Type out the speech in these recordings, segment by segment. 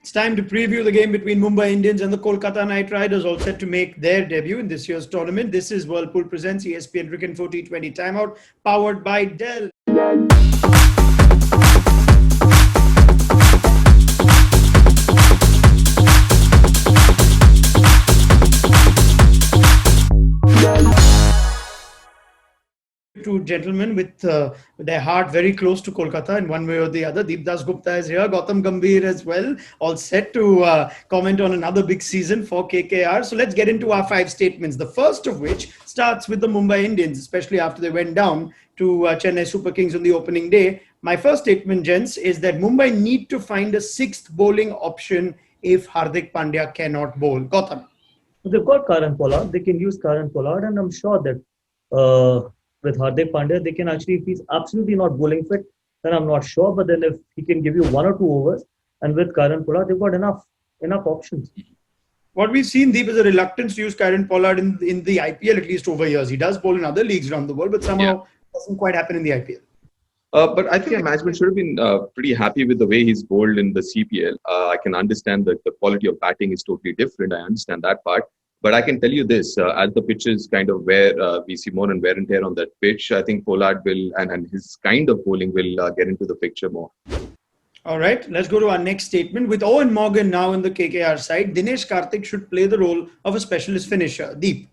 It's time to preview the game between Mumbai Indians and the Kolkata Knight Riders, all set to make their debut in this year's tournament. This is Whirlpool presents ESPN Cricket 4T20 Timeout, powered by Dell. Two gentlemen with their heart very close to Kolkata in one way or the other. Deepdas Gupta is here, Gautam Gambhir as well, all set to comment on another big season for KKR. So let's get into our five statements. The first of which starts with the Mumbai Indians, especially after they went down to Chennai Super Kings on the opening day. My first statement, gents, is that Mumbai need to find a sixth bowling option if Hardik Pandya cannot bowl. Gautam. They've got Karan Pollard. They can use Karan Pollard, and I'm sure that with Hardik Pandya, they can actually, if he's absolutely not bowling fit, then I'm not sure. But then if he can give you one or two overs, and with Karan Pollard, they've got enough options. What we've seen, Deep, is a reluctance to use Karan Pollard in the IPL, at least over years. He does bowl in other leagues around the world, but somehow it doesn't quite happen in the IPL. But I think management should have been pretty happy with the way he's bowled in the CPL. I can understand that the quality of batting is totally different. I understand that part. But I can tell you this, as the pitch is kind of where we see more and wear and tear on that pitch, I think Pollard will, and his kind of bowling will get into the picture more. All right, let's go to our next statement. With Owen Morgan now in the KKR side, Dinesh Karthik should play the role of a specialist finisher. Deep.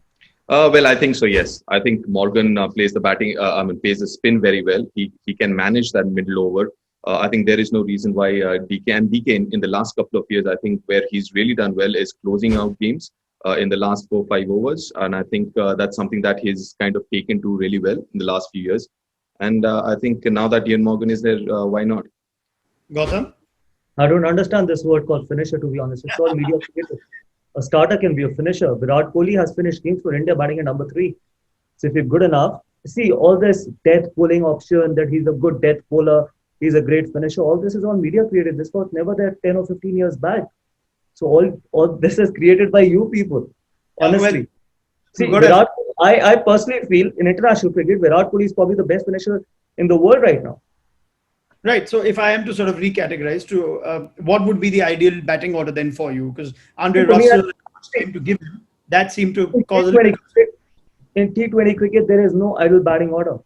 Well, I think so, yes. I think Morgan plays the batting, plays the spin very well. He can manage that middle over. I think there is no reason why DK in the last couple of years, I think where he's really done well is closing out games. In the last 4-5 overs, and I think that's something that he's kind of taken to really well in the last few years. And I think now that Ian Morgan is there, why not? Gautam? I don't understand this word called finisher, to be honest. It's all media cricket. A starter can be a finisher. Virat Kohli has finished games for India batting at number 3. So if you're good enough, see all this death bowling option, that he's a good death bowler, he's a great finisher, all this is all media created. This was never there 10 or 15 years back. So all this is created by you people, honestly. See, I personally feel in international cricket, Virat Kohli is probably the best finisher in the world right now. Right. So if I am to sort of recategorize to what would be the ideal batting order then for you? Because Andre Russell came to give him, that seemed to cause a little... In T20 cricket, there is no ideal batting order.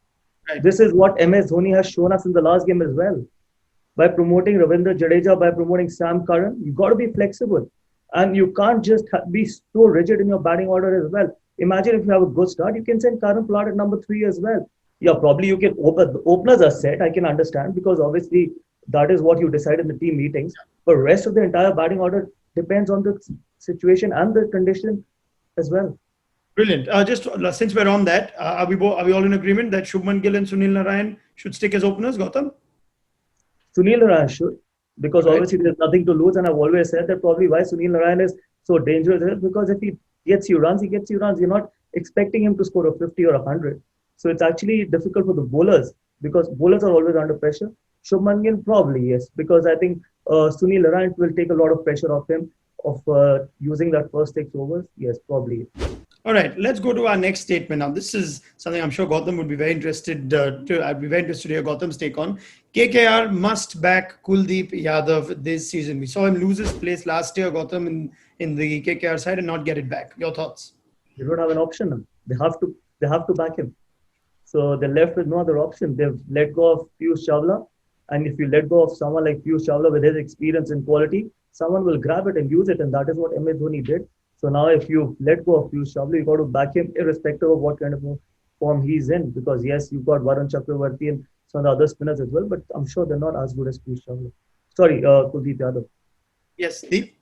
Right. This is what MS Dhoni has shown us in the last game as well. By promoting Ravindra Jadeja, by promoting Sam Curran, you've got to be flexible. And you can't just be so rigid in your batting order as well. Imagine if you have a good start, you can send Karan Pollard at number 3 as well. Yeah, probably you can open. The openers are set, I can understand, because obviously that is what you decide in the team meetings. But rest of the entire batting order depends on the situation and the condition as well. Brilliant. Just since we're on that, are we all in agreement that Shubman Gill and Sunil Narine should stick as openers, Gautam? Sunil Narine should, because obviously there's nothing to lose, and I've always said that probably why Sunil Narine is so dangerous is because if he gets you runs, he gets you runs. You're not expecting him to score a 50 or 100. So it's actually difficult for the bowlers because bowlers are always under pressure. Shubman Gill probably, yes, because I think Sunil Narine will take a lot of pressure off him of using that first 6 overs. Yes, probably. All right, let's go to our next statement. Now, this is something I'm sure Gautam would be very interested I'd be very interested to hear Gautam's take on. KKR must back Kuldeep Yadav this season. We saw him lose his place last year, Gautam, in the KKR side and not get it back. Your thoughts? They don't have an option now. They have to back him. So they're left with no other option. They've let go of Piyush Chawla. And if you let go of someone like Piyush Chawla with his experience and quality, someone will grab it and use it. And that is what MS Dhoni did. So now if you let go of Piyush Chawla, you've got to back him irrespective of what kind of form he's in. Because yes, you've got Varun Chakravarti and some of the other spinners as well, but I'm sure they're not as good as Piyush Chawla. Sorry, Kuldeep Yadav. Yes, Deep?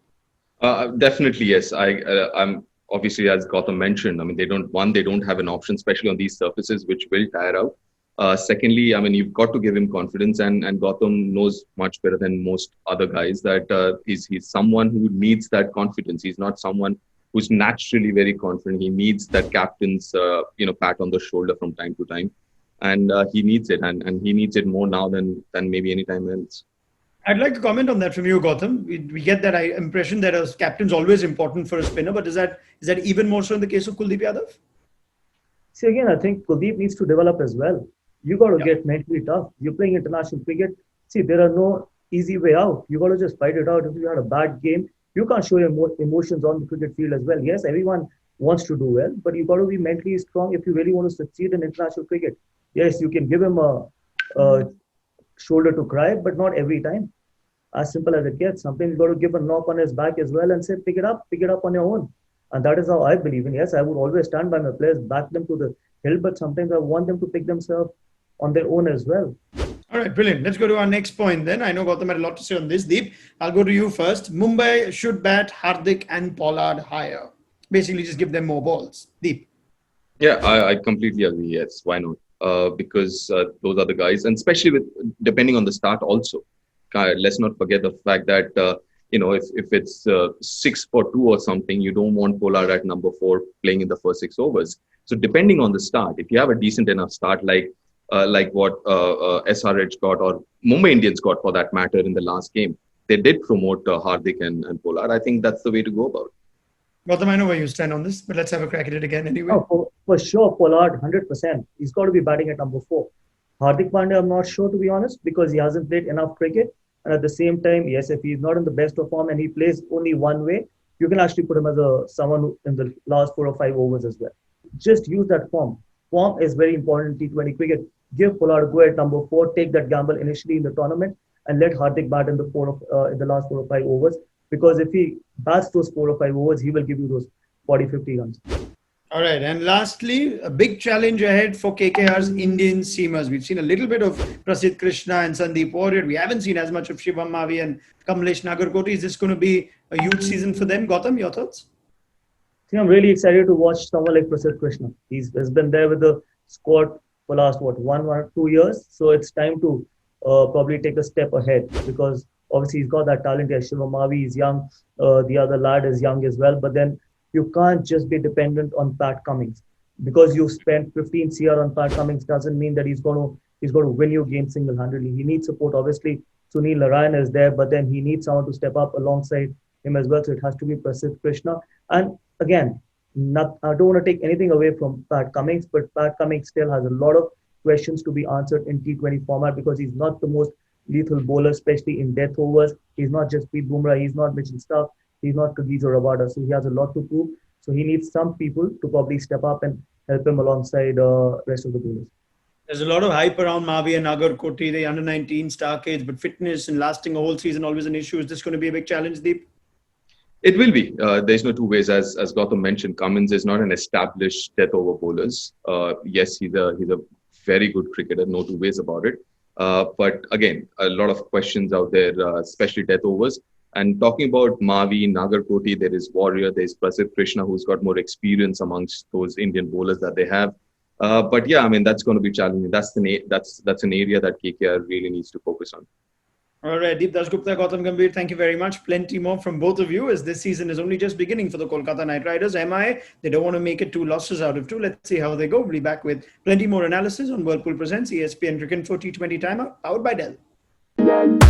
Definitely, yes. I'm obviously, as Gautam mentioned, I mean, they don't have an option, especially on these surfaces, which will tire out. Secondly, I mean, you've got to give him confidence, and Gautam knows much better than most other guys that he's someone who needs that confidence. He's not someone who's naturally very confident. He needs that captain's pat on the shoulder from time to time, and he needs it, and he needs it more now than maybe any time else. I'd like to comment on that from you, Gautam. We get that impression that a captain's always important for a spinner, but is that even more so in the case of Kuldeep Yadav? See, again, I think Kuldeep needs to develop as well. You got to get mentally tough. You're playing international cricket. See, there are no easy way out. You got to just fight it out. If you had a bad game, you can't show your emotions on the cricket field as well. Yes, everyone wants to do well, but you got to be mentally strong if you really want to succeed in international cricket. Yes, you can give him a shoulder to cry, but not every time. As simple as it gets. Sometimes you got to give a knock on his back as well and say, pick it up on your own. And that is how I believe in. Yes, I would always stand by my players, back them to the hill, but sometimes I want them to pick themselves on their own as well. All right, brilliant. Let's go to our next point then. I know Gautam had a lot to say on this. Deep, I'll go to you first. Mumbai should bat Hardik and Pollard higher. Basically, just give them more balls. Deep. Yeah, I completely agree. Yes, why not? Because those are the guys, and especially with depending on the start also. Let's not forget the fact that if it's 6 for 2 or something, you don't want Pollard at number 4 playing in the first 6 overs. So depending on the start, if you have a decent enough start like what SRH got or Mumbai Indians got for that matter in the last game, they did promote Hardik and Pollard. I think that's the way to go about it. Gautam, I know where you stand on this, but let's have a crack at it again anyway. Oh, for sure, Pollard, 100%. He's got to be batting at number 4. Hardik Pandya, I'm not sure, to be honest, because he hasn't played enough cricket. And at the same time, yes, if he's not in the best of form and he plays only one way, you can actually put him as someone who, in the last 4 or 5 overs as well. Just use that form. Form is very important in T20 cricket. Give Pollard a go at number 4, take that gamble initially in the tournament, and let Hardik bat in the last 4 or 5 overs. Because if he bats those 4 or 5 overs, he will give you those 40, 50 runs. All right. And lastly, a big challenge ahead for KKR's Indian seamers. We've seen a little bit of Prasidh Krishna and Sandeep Warrior. We haven't seen as much of Shivam Mavi and Kamlesh Nagarkoti. Is this going to be a huge season for them? Gautam, your thoughts? I'm really excited to watch someone like Prasidh Krishna. He's been there with the squad for last, 1 or 2 years. So it's time to probably take a step ahead because obviously he's got that talent. Yes, Shivam Mavi is young. The other lad is young as well. But then you can't just be dependent on Pat Cummins. Because you spent 15 CR on Pat Cummins doesn't mean that he's going to win you game single-handedly. He needs support. Obviously, Sunil Narayan is there, but then he needs someone to step up alongside him as well. So it has to be Prasidh Krishna. And again, I don't want to take anything away from Pat Cummins, but Pat Cummins still has a lot of questions to be answered in T20 format because he's not the most lethal bowler, especially in death overs. He's not just Pete Bumrah. He's not Mitchell Starc. He's not Kagiso Rabada. So he has a lot to prove. So he needs some people to probably step up and help him alongside rest of the bowlers. There's a lot of hype around Mavi and Nagarkoti, the under-19 star kids, but fitness and lasting a whole season always an issue. Is this going to be a big challenge, Deep? It will be. There's no two ways. As Gautam mentioned, Cummins is not an established death over bowlers. Yes, he's a very good cricketer. No two ways about it. But again, a lot of questions out there, especially death overs. And talking about Mavi, Nagarkoti, there is Warrior, there's Prasidh Krishna, who's got more experience amongst those Indian bowlers that they have. But yeah, I mean, that's going to be challenging. That's an area that KKR really needs to focus on. All right, Deep Dasgupta, Gautam Gambhir, thank you very much. Plenty more from both of you as this season is only just beginning for the Kolkata Knight Riders. MI, they don't want to make it 2 losses out of 2. Let's see how they go. We'll be back with plenty more analysis on Whirlpool Presents ESPN Cricinfo T20 Timeout, powered by Dell.